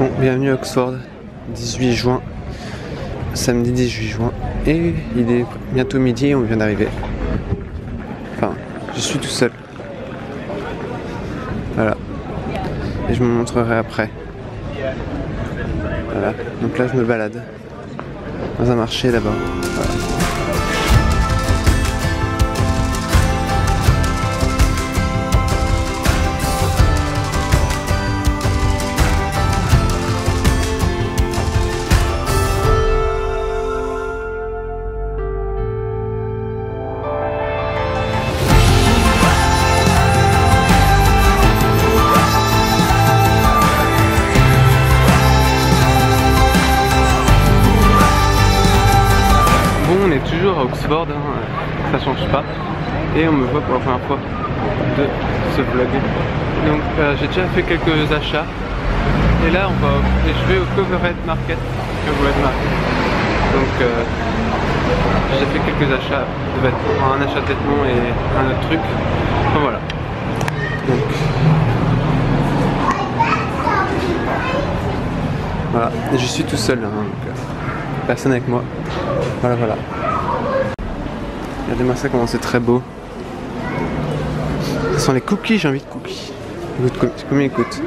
Bon, bienvenue à Oxford, 18 juin, samedi 18 juin, et il est bientôt midi et on vient d'arriver. Enfin, je suis tout seul. Voilà. Et je me montrerai après. Voilà. Donc là, je me balade dans un marché là-bas. Voilà. On est toujours à Oxford, hein, ça change pas, et on me voit pour la première fois de ce vlog. Donc j'ai déjà fait quelques achats, et là je vais au Covered Market, donc j'ai fait quelques achats de vêtements, un achat de vêtements et un autre truc, enfin voilà. Donc voilà, et je suis tout seul, hein, donc personne avec moi. Voilà, voilà. Regardez-moi ça, comment c'est très beau. Ce sont les cookies, j'ai envie de cookies. Combien ils coûtent?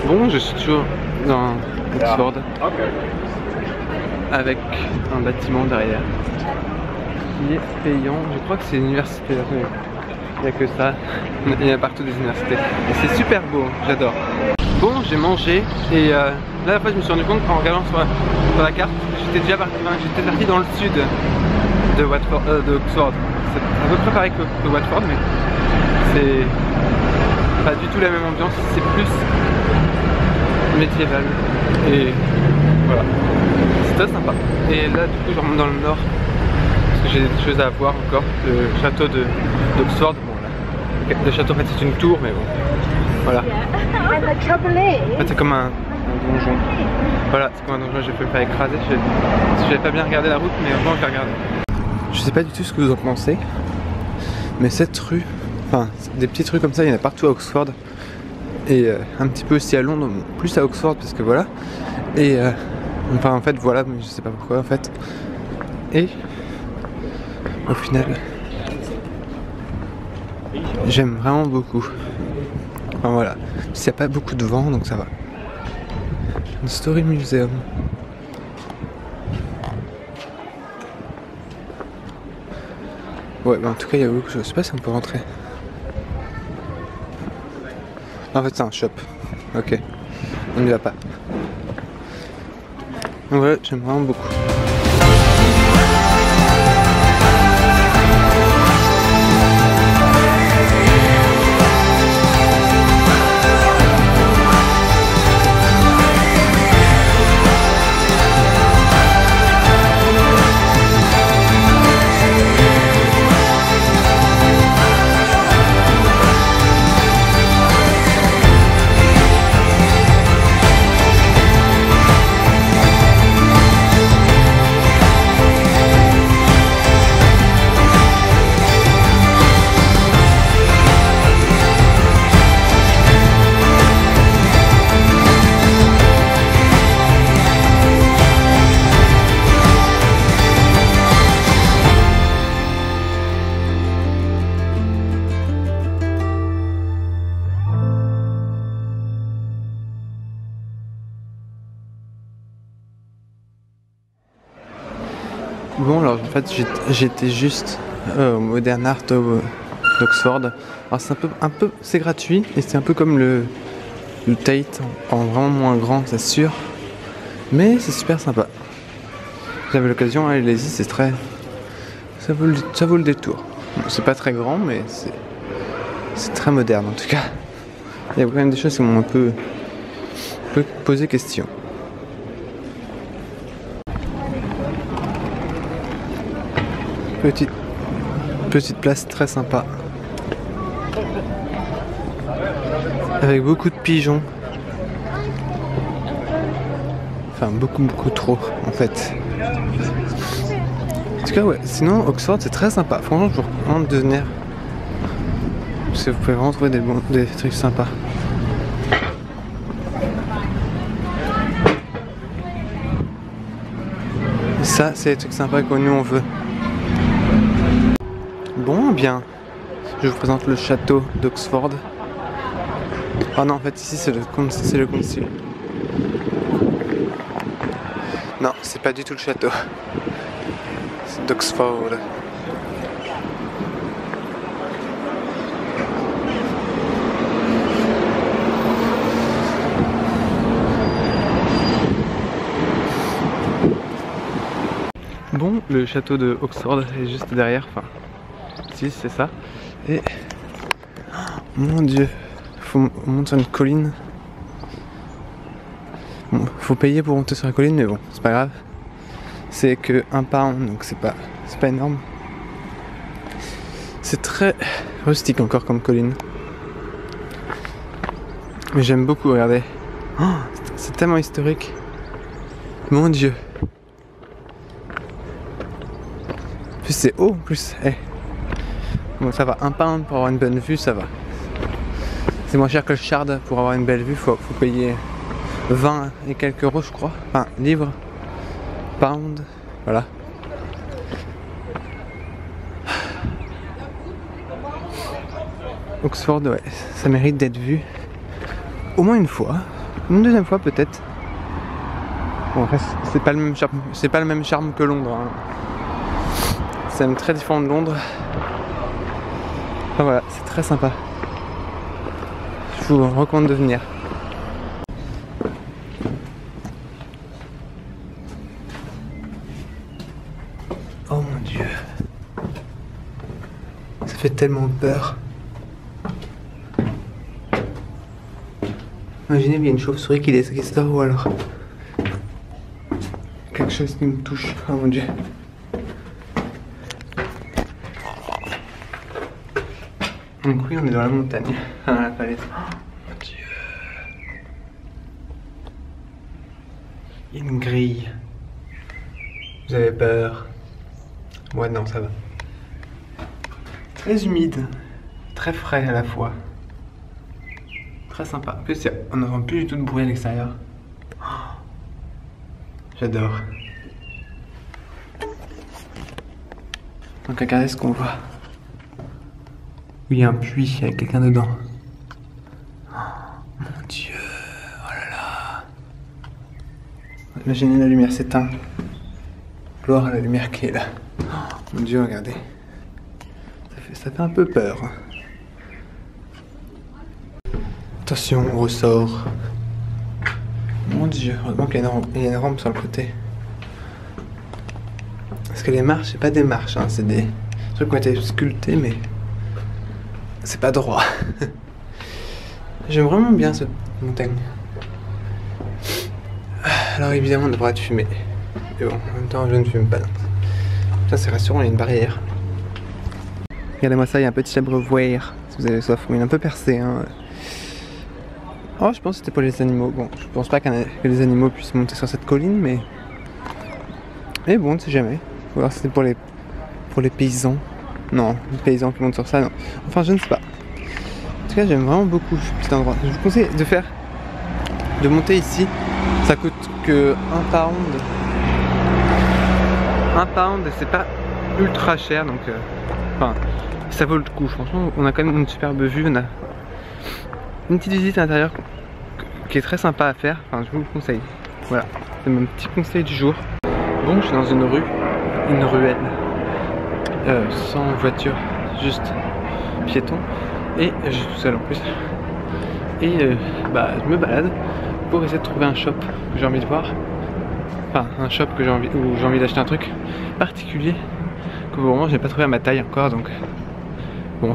Bon, je suis toujours dans Oxford avec un bâtiment derrière qui est payant. Je crois que c'est une université. Il n'y a que ça. Il y a partout des universités. Et c'est super beau, j'adore. Bon, j'ai mangé et là la fois je me suis rendu compte qu'en regardant sur la carte, j'étais parti dans le sud de Oxford. C'est à peu près pareil que Watford, mais c'est pas du tout la même ambiance. C'est plus médiéval et voilà, c'est très sympa. Et là du coup je remonte dans le nord parce que j'ai des choses à voir encore. Le château d'Oxford, bon là, le château en fait c'est une tour, mais bon voilà. En fait c'est comme un donjon. Voilà, c'est comme un donjon, j'ai fait me faire écraser. J'avais pas bien regardé la route, mais enfin je vais regarder. Je sais pas du tout ce que vous en pensez, mais cette rue, enfin des petites rues comme ça, il y en a partout à Oxford. Et un petit peu aussi à Londres, plus à Oxford parce que voilà. Et enfin en fait voilà, mais je sais pas pourquoi en fait. Et au final, j'aime vraiment beaucoup. Enfin voilà, il n'y a pas beaucoup de vent donc ça va. Un Story Museum. Ouais, bah en tout cas il y a beaucoup de choses. Je sais pas si on peut rentrer. En fait c'est un shop, ok, on n'y va pas. Donc voilà, j'aime vraiment beaucoup. Bon, alors en fait j'étais juste au Modern Art d'Oxford. Alors c'est c'est gratuit et c'est un peu comme le Tate en vraiment moins grand, c'est sûr. Mais c'est super sympa. J'avais l'occasion, allez-y, c'est très... Ça vaut le détour. Bon, c'est pas très grand, mais c'est très moderne en tout cas. Il y a quand même des choses qui m'ont un peu posé question. Petite place très sympa. Avec beaucoup de pigeons. Enfin beaucoup trop en fait. En tout cas ouais, sinon Oxford c'est très sympa. Franchement je vous recommande de venir. Parce que vous pouvez vraiment trouver des trucs sympas. Et ça c'est les trucs sympas que nous on veut. Bon bien, je vous présente le château d'Oxford. Oh non en fait ici c'est le concile. Non, c'est pas du tout le château. C'est d'Oxford. Bon, le château de Oxford est juste derrière, enfin, si c'est ça. Et oh, mon Dieu, on monte sur une colline. Bon, faut payer pour monter sur la colline, mais bon, c'est pas grave. C'est que 1 pound, donc c'est pas énorme. C'est très rustique encore comme colline. Mais j'aime beaucoup, regardez. Oh, c'est tellement historique. Mon Dieu. En plus c'est haut, en plus. Hey. Bon, ça va, 1 pound pour avoir une bonne vue, ça va. C'est moins cher que le Shard pour avoir une belle vue, faut payer 20 et quelques euros je crois, enfin livres, pound, voilà. Oxford, ouais, ça mérite d'être vu au moins une fois, une deuxième fois peut-être. Bon après c'est pas le même charme que Londres, hein. C'est même très différent de Londres. Enfin voilà, c'est très sympa. Je vous recommande de venir. Oh mon Dieu. Ça fait tellement peur. Imaginez, il y a une chauve-souris qui sort ou alors quelque chose qui me touche. Oh mon Dieu. Donc oui, on est dans la montagne, dans la falaise. Oh mon Dieu. Il y a une grille. Vous avez peur? Ouais, non, ça va. Très humide, très frais à la fois. Très sympa. En plus, on n'entend plus du tout de bruit à l'extérieur. Oh, j'adore. Donc regardez ce qu'on voit. Il y a un puits avec quelqu'un dedans. Oh, mon Dieu, oh là là. Imaginez la lumière s'éteint. Gloire à la lumière qui est là. Oh, mon Dieu, regardez. Ça fait un peu peur. Attention, on ressort. Mon Dieu, heureusement qu'il y a une rampe sur le côté. Parce que les marches, c'est pas des marches, hein, c'est des trucs qui ont été sculptés, mais c'est pas droit. J'aime vraiment bien cette montagne. Alors évidemment, on devrait être fumé. Mais bon, en même temps, je ne fume pas. Ça, c'est rassurant, il y a une barrière. Regardez-moi ça, il y a un petit abreuvoir. Si vous avez soif, il est un peu percé. Hein. Oh, je pense que c'était pour les animaux. Bon, je pense pas que les animaux puissent monter sur cette colline, mais bon, on ne sait jamais. Ou alors c'était pour les paysans. Non, les paysans qui montent sur ça, non. Enfin, je ne sais pas. En tout cas, j'aime vraiment beaucoup cet endroit. Je vous conseille de monter ici. Ça coûte que 1 pound. 1 pound, c'est pas ultra cher, donc enfin, ça vaut le coup. Franchement, on a quand même une superbe vue. On a une petite visite à l'intérieur qui est très sympa à faire. Enfin, je vous le conseille. Voilà, c'est mon petit conseil du jour. Bon, je suis dans une rue une ruelle sans voiture, juste piéton, et je suis tout seul en plus. Et je me balade pour essayer de trouver un shop que j'ai envie de voir, enfin un shop que où j'ai envie d'acheter un truc particulier que pour le moment j'ai pas trouvé à ma taille encore, donc bon,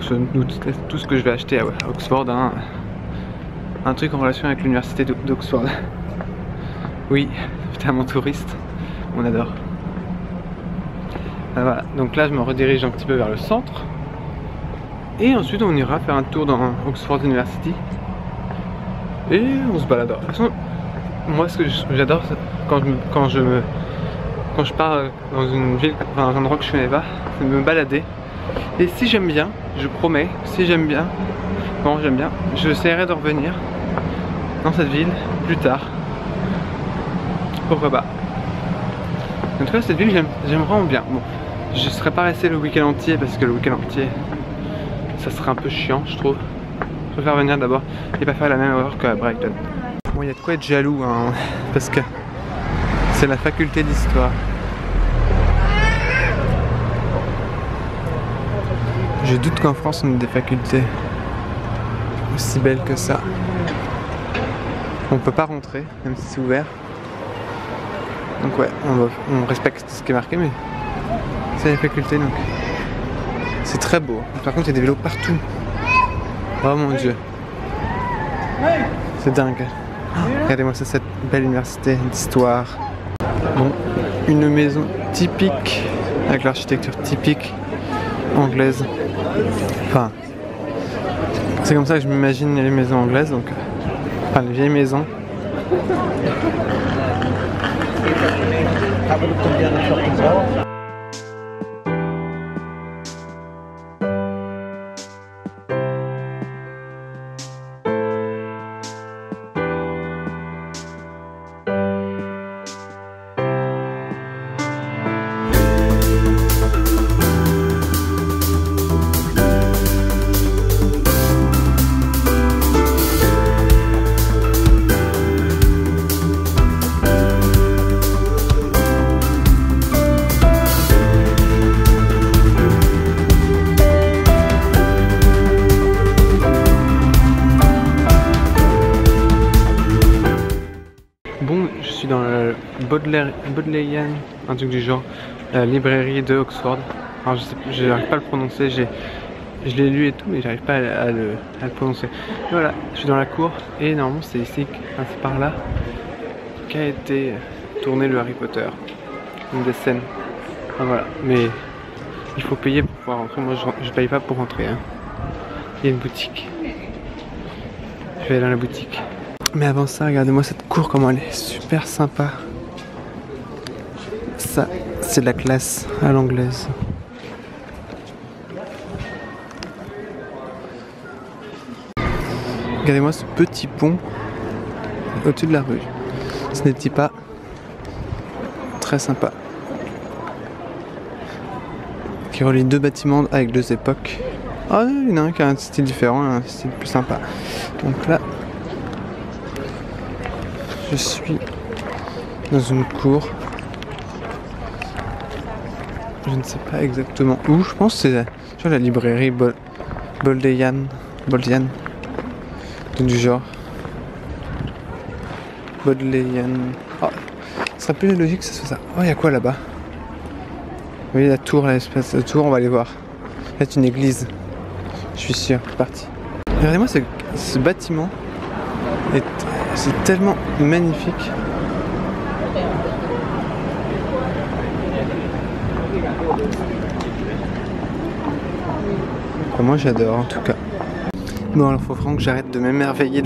tout ce que je vais acheter à Oxford, hein, un truc en relation avec l'université d'Oxford. Oui, putain, touriste, on adore. Voilà, donc là je me redirige un petit peu vers le centre et ensuite on ira faire un tour dans Oxford University et on se baladera. De toute façon, moi ce que j'adore quand je pars dans une ville, dans un endroit que je connais pas, c'est de me balader. Et si j'aime bien, je promets, si j'aime bien, bon j'aime bien, j'essaierai de revenir dans cette ville plus tard. Pourquoi pas. En tout cas cette ville j'aime vraiment bien. Bon, je serais pas resté le week-end entier parce que le week-end entier ça serait un peu chiant je trouve. Je préfère venir d'abord et pas faire la même erreur qu'à Brighton. Bon, il y a de quoi être jaloux hein, parce que c'est la faculté d'histoire. Je doute qu'en France on ait des facultés aussi belles que ça. On peut pas rentrer même si c'est ouvert. Donc ouais, on respecte ce qui est marqué, mais c'est la faculté donc. C'est très beau. Par contre il y a des vélos partout. Oh mon dieu. C'est dingue. Oh, regardez-moi ça, cette belle université d'histoire. Bon, une maison typique, avec l'architecture typique anglaise. Enfin, c'est comme ça que je m'imagine les maisons anglaises, donc. Enfin, les vieilles maisons. Bon, je suis dans le Bodleian, un truc du genre, la librairie de Oxford. Alors je n'arrive pas à le prononcer, je l'ai lu et tout, mais j'arrive pas à le prononcer. Et voilà, je suis dans la cour et normalement c'est ici, enfin, c'est par là qu'a été tourné le Harry Potter. Une des scènes. Enfin, voilà, mais il faut payer pour pouvoir rentrer. Moi je paye pas pour rentrer. Hein. Il y a une boutique. Je vais aller dans la boutique. Mais avant ça, regardez-moi cette cour, comment elle est super sympa. Ça, c'est de la classe à l'anglaise. Regardez-moi ce petit pont au-dessus de la rue. Ce n'est pas très sympa. Qui relie deux bâtiments avec deux époques. Ah, il y en a un qui a un style différent, un style plus sympa. Donc là, je suis dans une cour. Je ne sais pas exactement où. Je pense que c'est la librairie Bodleian. Du genre. Bodleian. Oh, ce serait plus logique que ce soit ça. Oh, il y a quoi là-bas? Vous voyez la tour, l'espèce de tour, on va aller voir. Là, c'est une église. Je suis sûr, c'est parti. Regardez-moi ce bâtiment. C'est tellement magnifique. Enfin, moi j'adore en tout cas. Bon, alors faut vraiment que j'arrête de m'émerveiller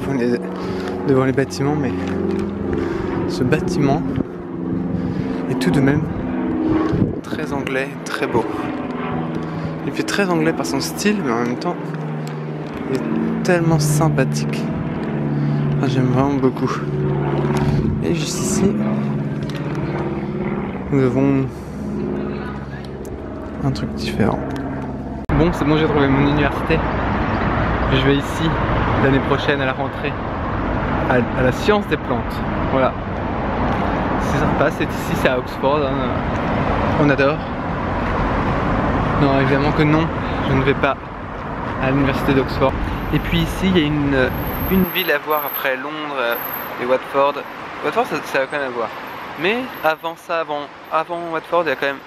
devant les bâtiments, mais ce bâtiment est tout de même très anglais, très beau. Il fait très anglais par son style, mais en même temps il est tellement sympathique. Ah, j'aime vraiment beaucoup. Et juste ici, nous avons un truc différent. Bon, c'est bon, j'ai trouvé mon université. Je vais ici l'année prochaine à la rentrée, à la science des plantes. Voilà. C'est sympa, c'est ici, c'est à Oxford. Hein. On adore. Non, évidemment que non, je ne vais pas à l'université d'Oxford. Et puis ici, il y a une ville à voir après Londres et Watford. Watford, ça va quand même à voir. Mais avant ça, avant Watford, il y a quand même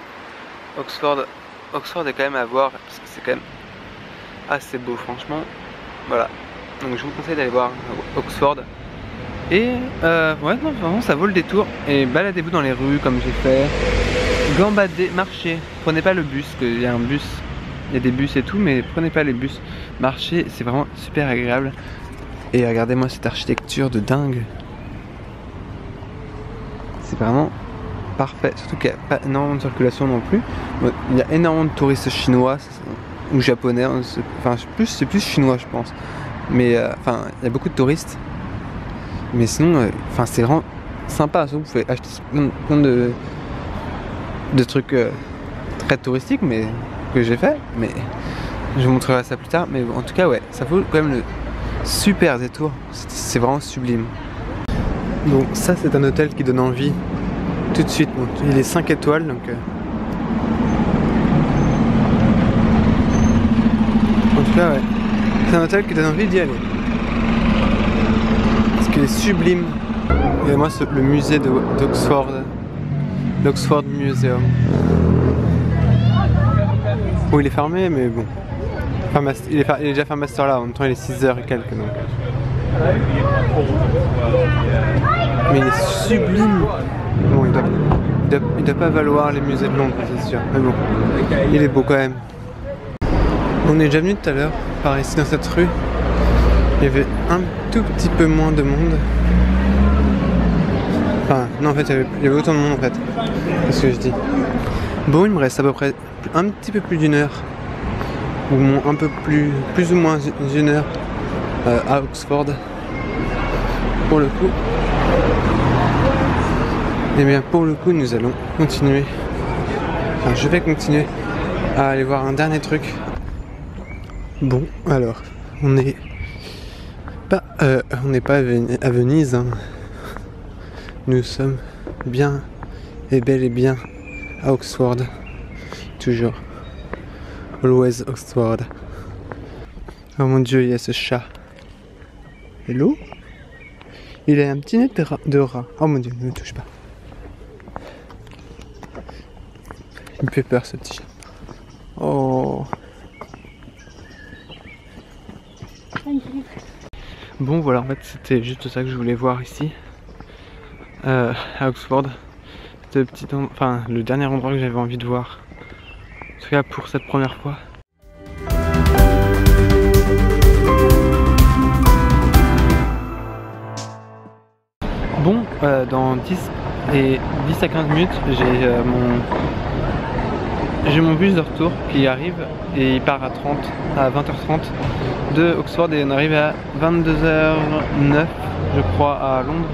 Oxford. Oxford est quand même à voir, parce que c'est quand même assez beau, franchement. Voilà. Donc je vous conseille d'aller voir Oxford. Et ouais, non, vraiment, ça vaut le détour. Et baladez-vous dans les rues, comme j'ai fait. Gambadez, marchez. Prenez pas le bus, parce qu'il y a un bus. Il y a des bus et tout, mais prenez pas les bus. Marchez, c'est vraiment super agréable. Et regardez-moi cette architecture de dingue. C'est vraiment parfait. Surtout qu'il n'y a pas énormément de circulation non plus. Il y a énormément de touristes chinois ou japonais. Enfin, c'est plus chinois, je pense. Mais enfin, il y a beaucoup de touristes. Mais sinon, enfin, c'est vraiment sympa. Vous pouvez acheter plein de trucs très touristiques, mais que j'ai fait. Mais je vous montrerai ça plus tard. Mais en tout cas, ouais, ça vaut quand même le super détour. C'est vraiment sublime. Donc ça, c'est un hôtel qui donne envie tout de suite. Bon, il est 5 étoiles, donc en tout cas, ouais, c'est un hôtel qui donne envie d'y aller. Parce qu'il est sublime. Et moi, le musée d'Oxford, l'Oxford Museum. Bon, il est fermé, mais bon. Enfin, il est déjà fermé à cette heure-là. En même temps, il est 6h et quelques, donc. Mais il est sublime. Bon, il doit pas valoir les musées de Londres, c'est sûr. Mais bon, il est beau quand même. On est déjà venu tout à l'heure, par ici dans cette rue. Il y avait un tout petit peu moins de monde. Enfin, non, en fait, il y avait autant de monde en fait. C'est ce que je dis. Bon, il me reste à peu près un petit peu plus d'une heure. Ou un peu plus ou moins d'une heure à Oxford. Pour le coup. Et bien pour le coup, nous allons continuer. Enfin, je vais continuer à aller voir un dernier truc. Bon, alors, on n'est pas à Venise. Hein. Nous sommes bien et bel et bien à Oxford. Toujours. Always Oxford. Oh mon dieu, il y a ce chat. Hello? Il a un petit nez de rat. Oh mon dieu, ne me touche pas. Il me fait peur ce petit chat. Oh. Bon voilà, en fait c'était juste ça que je voulais voir ici. À Oxford. C'était le dernier endroit que j'avais envie de voir. En tout cas pour cette première fois. Bon, dans 10 à 15 minutes, j'ai mon bus de retour qui arrive et il part à 20h30 de Oxford et on arrive à 22h09 je crois à Londres.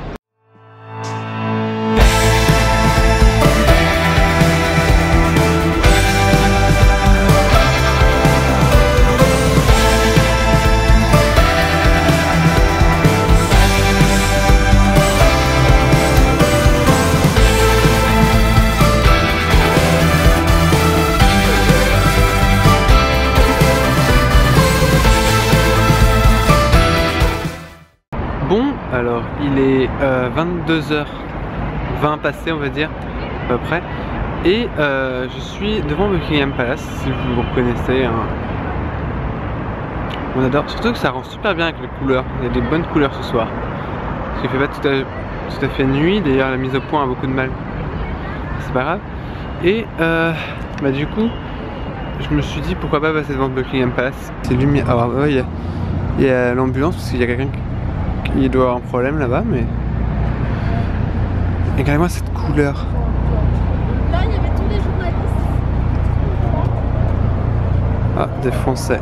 Bon, alors il est 22h20 passé on va dire, à peu près. Et je suis devant Buckingham Palace, si vous vous reconnaissez. Hein. On adore, surtout que ça rend super bien avec les couleurs. Il y a des bonnes couleurs ce soir. Parce qu'il fait pas tout à fait nuit, d'ailleurs la mise au point a beaucoup de mal. C'est pas grave. Et bah du coup, je me suis dit pourquoi pas passer devant Buckingham Palace. C'est lumière. Alors ouais, il y a l'ambulance parce qu'il y a quelqu'un qui doit avoir un problème là-bas, mais. Regardez-moi cette couleur. Là, il y avait tous les journalistes. Ah, des Français.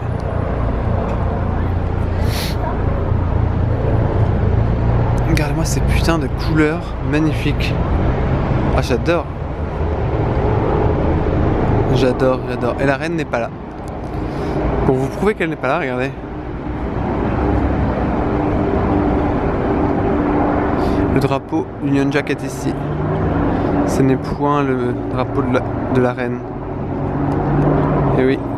Regardez-moi ces putains de couleurs magnifiques. Ah, j'adore. J'adore, j'adore. Et la reine n'est pas là. Pour vous prouver qu'elle n'est pas là, regardez. Le drapeau Union Jack est ici. Ce n'est point le drapeau de la reine. Et oui.